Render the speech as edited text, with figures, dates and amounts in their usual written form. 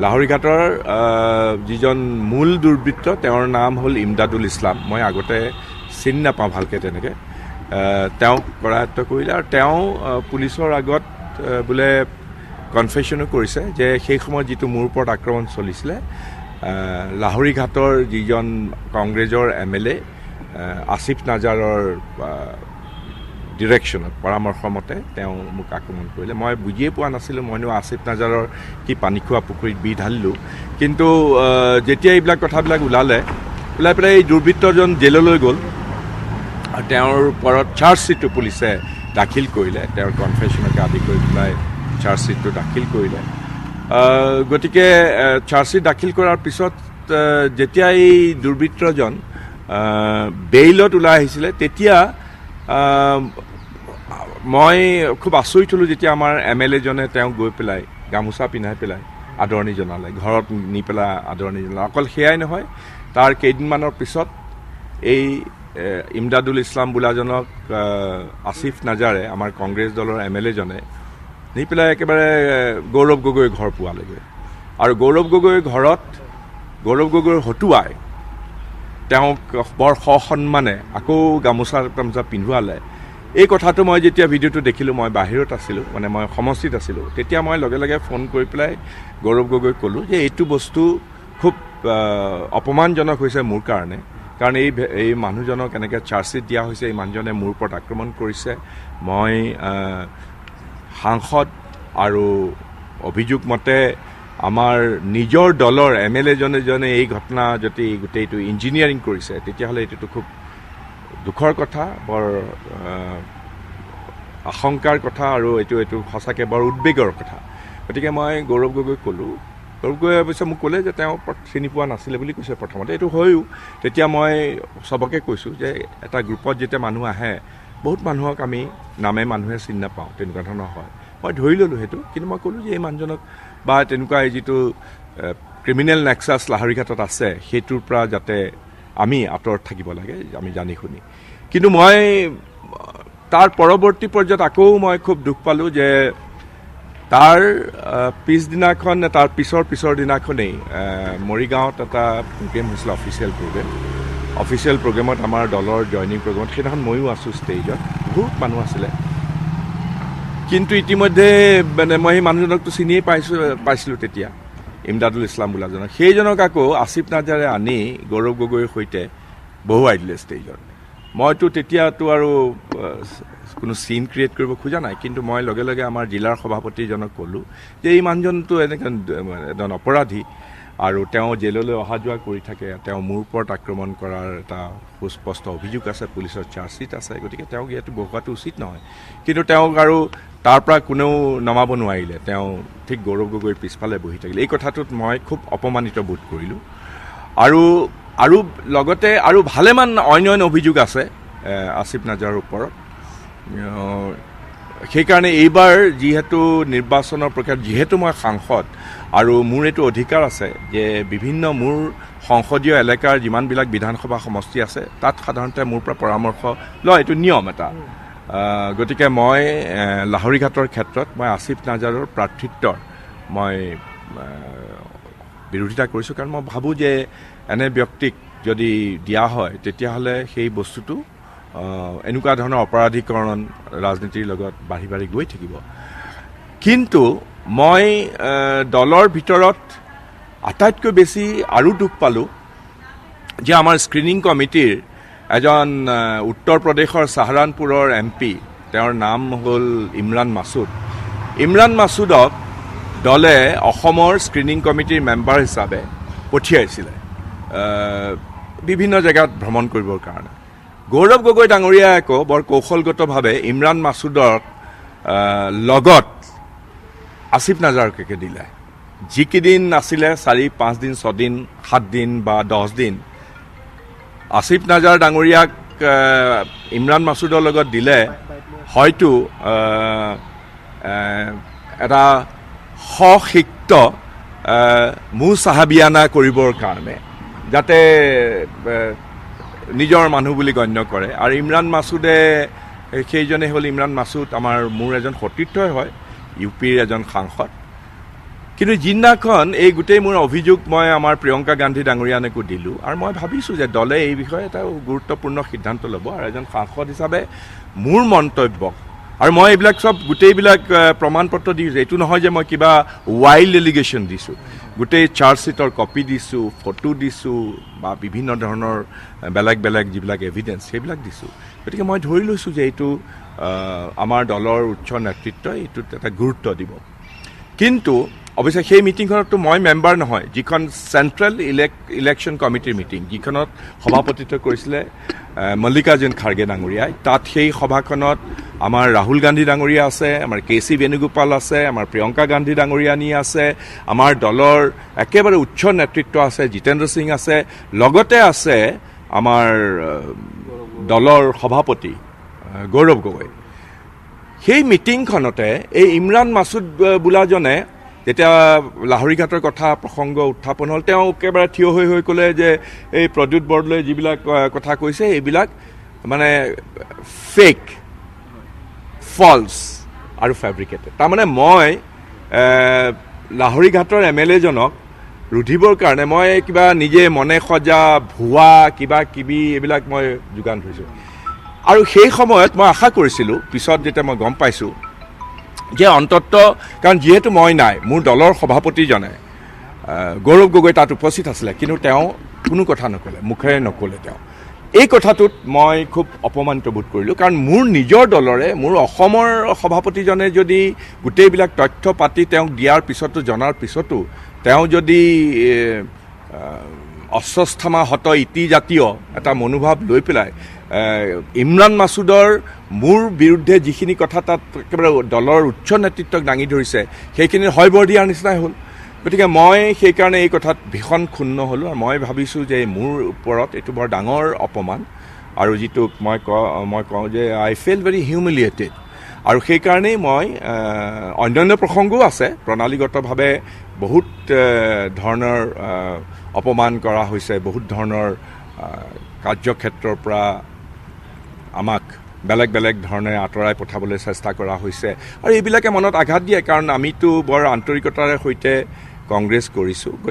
লাহৰীঘাটৰ যিজন মূল দুৰ্বৃত্ত তেওঁৰ নাম হ'ল ইমদাদুল ইছলাম। মই আগতে চিনি নাপাওঁ ভালকৈ তেনেকৈ। তেওঁক কৰায়ত্ব কৰিলে আৰু তেওঁ পুলিচৰ আগত বোলে কনফেশ্যনো কৰিছে যে সেই সময়ত যিটো মোৰ ওপৰত আক্ৰমণ চলিছিলে লাহৰীঘাটৰ যিজন কংগ্ৰেছৰ MLA আসিফ নাজাৰৰ ডিৰেকশ্যনত পৰামৰ্শ মতে তেওঁ মোক আক্ৰমণ কৰিলে। মই বুজিয়ে পোৱা নাছিলোঁ, মইনো আসিফ নাজাৰৰ কি পানী খোৱা পুখুৰীত বি ঢালিলোঁ। কিন্তু যেতিয়া এইবিলাক কথাবিলাক ওলাই পেলাই এই দুৰ্বৃত্তজন জেললৈ গ'ল আৰু তেওঁৰ ওপৰত চাৰ্জশ্বিটটো পুলিচে দাখিল কৰিলে, তেওঁৰ কনফেশ্যনকে আদি কৰি পেলাই চাৰ্জশ্বিটটো দাখিল কৰিলে। গতিকে চাৰ্জশ্বিট দাখিল কৰাৰ পিছত যেতিয়া এই দুৰ্বৃত্তজন বেইলত ওলাই আহিছিলে তেতিয়া মই খুব আচৰিত হ'লোঁ যেতিয়া আমাৰ MLA জনে তেওঁক গৈ পেলাই গামোচা পিন্ধাই পেলাই আদৰণি জনালে, ঘৰত নি পেলাই আদৰণি জনালে। অকল সেয়াই নহয়, তাৰ কেইদিনমানৰ পিছত এই ইমদাদুল ইছলাম বোলাজনক আসিফ নাজাৰে আমাৰ কংগ্ৰেছ দলৰ MLA জনে নি পেলাই একেবাৰে গৌৰৱ গগৈৰ ঘৰ পোৱালেগৈ আৰু গৌৰৱ গগৈৰ ঘৰত গৌৰৱ গগৈৰ হতুৱাই তেওঁক বৰ সসন্মানে আকৌ গামোচা তামোচা পিন্ধোৱালে। এই কথাটো মই যেতিয়া ভিডিঅ'টো দেখিলোঁ, মই বাহিৰত আছিলোঁ, মানে মই সমষ্টিত আছিলোঁ, তেতিয়া মই লগে লগে ফোন কৰি পেলাই গৌৰৱ গগৈক ক'লোঁ যে এইটো বস্তু খুব অপমানজনক হৈছে মোৰ কাৰণে, কাৰণ এই মানুহজনক এনেকৈ চাৰ্জশ্বিট দিয়া হৈছে, এই মানুহজনে মোৰ ওপৰত আক্ৰমণ কৰিছে। মই সাংসদ আৰু অভিযোগ মতে আমাৰ নিজৰ দলৰ MLA জনে এই ঘটনা যদি গোটেইটো ইঞ্জিনিয়াৰিং কৰিছে তেতিয়াহ'লে এইটোতো খুব দুখৰ কথা, বৰ আশংকাৰ কথা আৰু এইটো সঁচাকৈ বৰ উদ্বেগৰ কথা। গতিকে মই গৌৰৱ গগৈক ক'লোঁ। গৌৰৱ গগৈয়ে অৱশ্যে মোক ক'লে যে তেওঁ চিনি পোৱা নাছিলে বুলি কৈছে প্ৰথমতে। এইটো হয়ও। তেতিয়া মই চবকে কৈছোঁ যে এটা গ্ৰুপত যেতিয়া মানুহ আহে, বহুত মানুহক আমি নামে মানুহে চিনি নাপাওঁ, তেনেকুৱা ধৰণৰ হয়। মই ধৰি ল'লোঁ সেইটো, কিন্তু মই ক'লোঁ যে এই মানুহজনক বা তেনেকুৱা এই যিটো ক্ৰিমিনেল নেক্সাছ লাহৰীঘাটত আছে সেইটোৰ পৰা যাতে আমি আঁতৰত থাকিব লাগে, আমি জানি শুনি। কিন্তু মই তাৰ পৰৱৰ্তী পৰ্যায়ত আকৌ মই খুব দুখ পালোঁ যে তাৰ পিছদিনাখন, তাৰ পিছৰ দিনাখনেই মৰিগাঁৱত এটা প্ৰগ্ৰেম হৈছিল, অফিচিয়েল প্ৰগ্ৰেমত আমাৰ দলৰ জইনিং প্ৰগ্ৰেমত। সেইদিনাখন ময়ো আছোঁ ষ্টেজত, বহুত মানুহ আছিলে। কিন্তু ইতিমধ্যে মানে মই সেই মানুহজনকতো চিনিয়ে পাইছিলোঁ তেতিয়া, ইমদাদুল ইছলাম বোলাজনক। সেইজনক আকৌ আসিফ নাজাৰে আনি গৌৰৱ গগৈৰ সৈতে বহুৱাই দিলে ষ্টেজত। মইতো তেতিয়াতো আৰু কোনো চিন ক্ৰিয়েট কৰিব খোজা নাই, কিন্তু মই লগে লগে আমাৰ জিলাৰ সভাপতিজনক ক'লোঁ যে এই মানুহজনটো এনেকৈ এজন অপৰাধী আৰু তেওঁ জেললৈ অহা যোৱা কৰি থাকে, তেওঁ মোৰ ওপৰত আক্ৰমণ কৰাৰ এটা সুস্পষ্ট অভিযোগ আছে, পুলিচৰ চাৰ্জশ্বিট আছে, গতিকে তেওঁক ইয়াতো বহুৱাটো উচিত নহয়। কিন্তু তেওঁক আৰু তাৰ পৰা কোনেও নমাব নোৱাৰিলে, তেওঁ ঠিক গৌৰৱ গগৈৰ পিছফালে বহি থাকিলে। এই কথাটোত মই খুব অপমানিত বোধ কৰিলোঁ। আৰু লগতে আৰু ভালেমান অন্য অভিযোগ আছে আসিফ নাজাৰৰ ওপৰত। সেইকাৰণে এইবাৰ যিহেতু নিৰ্বাচনৰ প্ৰক্ৰিয়াত, যিহেতু মই সাংসদ আৰু মোৰ এইটো অধিকাৰ আছে যে বিভিন্ন মোৰ সংসদীয় এলেকাৰ যিমানবিলাক বিধানসভা সমষ্টি আছে তাত সাধাৰণতে মোৰ পৰা পৰামৰ্শ লয়, এইটো নিয়ম এটা। গতিকে মই লাহৰীঘাটৰ ক্ষেত্ৰত মই আসিফ নাজাৰৰ প্ৰাৰ্থিত্বৰ মই বিৰোধিতা কৰিছোঁ, কাৰণ মই ভাবোঁ যে এনে ব্যক্তিক যদি দিয়া হয় তেতিয়াহ'লে সেই বস্তুটো এনেকুৱা ধৰণৰ অপৰাধীকৰণ ৰাজনীতিৰ লগত বাঢ়ি বাঢ়ি গৈ থাকিব। কিন্তু মই দলৰ ভিতৰত আটাইতকৈ বেছি আৰু দুখ পালোঁ যে আমাৰ স্ক্ৰিনিং কমিটিৰ এজন উত্তৰ প্ৰদেশৰ চাহাৰানপুৰৰ MP, তেওঁৰ নাম হ'ল ইমৰান মাছুদক দলে অসমৰ স্ক্ৰিনিং কমিটিৰ মেম্বাৰ হিচাপে পঠিয়াইছিলে বিভিন্ন জেগাত ভ্ৰমণ কৰিবৰ কাৰণে। গৌৰৱ গগৈ ডাঙৰীয়াই আকৌ বৰ কৌশলগতভাৱে ইমৰান মাছুদক লগত আসিফ নাজাৰকে দিলে। যিকেইদিন আছিলে 4-5 দিন, 6 দিন, 7 দিন বা 10 দিন আসিফ নাজাৰ ডাঙৰীয়াক ইমৰান মাছুদৰ লগত দিলে হয়তো এটা সশিক্ত মুচাহাবিয়ানা কৰিবৰ কাৰণে, যাতে নিজৰ মানুহ বুলি গণ্য কৰে। আৰু ইমৰান মাছুদে, সেইজনে হ'ল ইমৰান মাছুদ, মোৰ এজন সতীৰ্থই হয়, UPৰ এজন সাংসদ। কিন্তু যিদিনাখন এই গোটেই মোৰ অভিযোগ মই আমাৰ প্ৰিয়ংকা গান্ধী ডাঙৰীয়ানকো দিলোঁ আৰু মই ভাবিছোঁ যে দলে এই বিষয়ে এটা গুৰুত্বপূৰ্ণ সিদ্ধান্ত ল'ব আৰু এজন সাংসদ হিচাপে মোৰ মন্তব্যক আৰু মই এইবিলাক চব গোটেইবিলাক প্ৰমাণ পত্ৰ দিছোঁ। এইটো নহয় যে মই কিবা ৱাইল্ড এলিগেশ্যন দিছোঁ, গোটেই চাৰ্জশ্বিটৰ কপি দিছোঁ, ফটো দিছোঁ বা বিভিন্ন ধৰণৰ বেলেগ বেলেগ যিবিলাক এভিডেঞ্চ সেইবিলাক দিছোঁ। গতিকে মই ধৰি লৈছোঁ যে এইটো আমাৰ দলৰ উচ্চ নেতৃত্বই এইটোত এটা গুৰুত্ব দিব। কিন্তু অৱশ্যে সেই মিটিংখনততো মই মেম্বাৰ নহয়, যিখন চেণ্ট্ৰেল ইলেকশ্যন কমিটিৰ মিটিং, যিখনত সভাপতিত্ব কৰিছিলে মল্লিকাৰ্জুন খাৰ্গে ডাঙৰীয়াই। তাত সেই সভাখনত আমাৰ ৰাহুল গান্ধী ডাঙৰীয়া আছে, আমাৰ কে চি বেণুগোপাল আছে, আমাৰ প্ৰিয়ংকা গান্ধী ডাঙৰীয়ানী আছে, আমাৰ দলৰ একেবাৰে উচ্চ নেতৃত্ব আছে, জিতেন্দ্ৰ সিং আছে, লগতে আছে আমাৰ দলৰ সভাপতি গৌৰৱ গগৈ। সেই মিটিংখনতে এই ইমৰান মাছুদ বোলাজনে যেতিয়া লাহৰীঘাটৰ কথা প্ৰসংগ উত্থাপন হ'ল, তেওঁ একেবাৰে থিয় হৈ ক'লে যে এই প্ৰদ্যুৎ বৰদলৈ যিবিলাক কথা কৈছে এইবিলাক মানে ফেক, ফল্ছ আৰু ফেব্ৰিকেটেড। তাৰমানে মই লাহৰীঘাটৰ MLA জনক ৰুধিবৰ কাৰণে মই কিবা নিজে মনে সজা ভুৱা কিবা কিবি এইবিলাক মই যোগান ধৰিছোঁ। আৰু সেই সময়ত মই আশা কৰিছিলোঁ, পিছত যেতিয়া মই গম পাইছোঁ যে অন্তত, কাৰণ যিহেতু মই নাই, মোৰ দলৰ সভাপতিজনে গৌৰৱ গগৈ তাত উপস্থিত আছিলে, কিন্তু তেওঁ কোনো কথা নক'লে, মুখেৰে নক'লে। তেওঁ এই কথাটোত মই খুব অপমানিত বোধ কৰিলোঁ, কাৰণ মোৰ নিজৰ দলৰে, মোৰ অসমৰ সভাপতিজনে যদি গোটেইবিলাক তথ্য পাতি তেওঁক দিয়াৰ পিছতো, জনাৰ পিছতো তেওঁ যদি অস্বস্থামা হত ইতিজাতীয় এটা মনোভাৱ লৈ পেলাই ইমৰান মাছুদৰ মোৰ বিৰুদ্ধে যিখিনি কথা তাত একেবাৰে দলৰ উচ্চ নেতৃত্বক দাঙি ধৰিছে সেইখিনিৰ হয়বৰ দিয়াৰ নিচিনাই হ'ল। গতিকে মই সেইকাৰণে এই কথাত ভীষণ ক্ষুণ্ণ হ'লোঁ আৰু মই ভাবিছোঁ যে মোৰ ওপৰত এইটো বৰ ডাঙৰ অপমান, আৰু যিটো মই কওঁ যে আই ফিল ভেৰি হিউমিলিয়েটেড। আৰু সেইকাৰণেই মই অন্যান্য প্ৰসংগও আছে, প্ৰণালীগতভাৱে বহুত ধৰণৰ অপমান কৰা হৈছে, বহুত ধৰণৰ কাৰ্যক্ষেত্ৰৰ পৰা আমাক বেলেগ বেলেগ ধৰণে আঁতৰাই পঠাবলৈ চেষ্টা কৰা হৈছে, আৰু এইবিলাকে মনত আঘাত দিয়ে, কাৰণ আমিতো বৰ আন্তৰিকতাৰে সৈতে কংগ্ৰেছ কৰিছোঁ।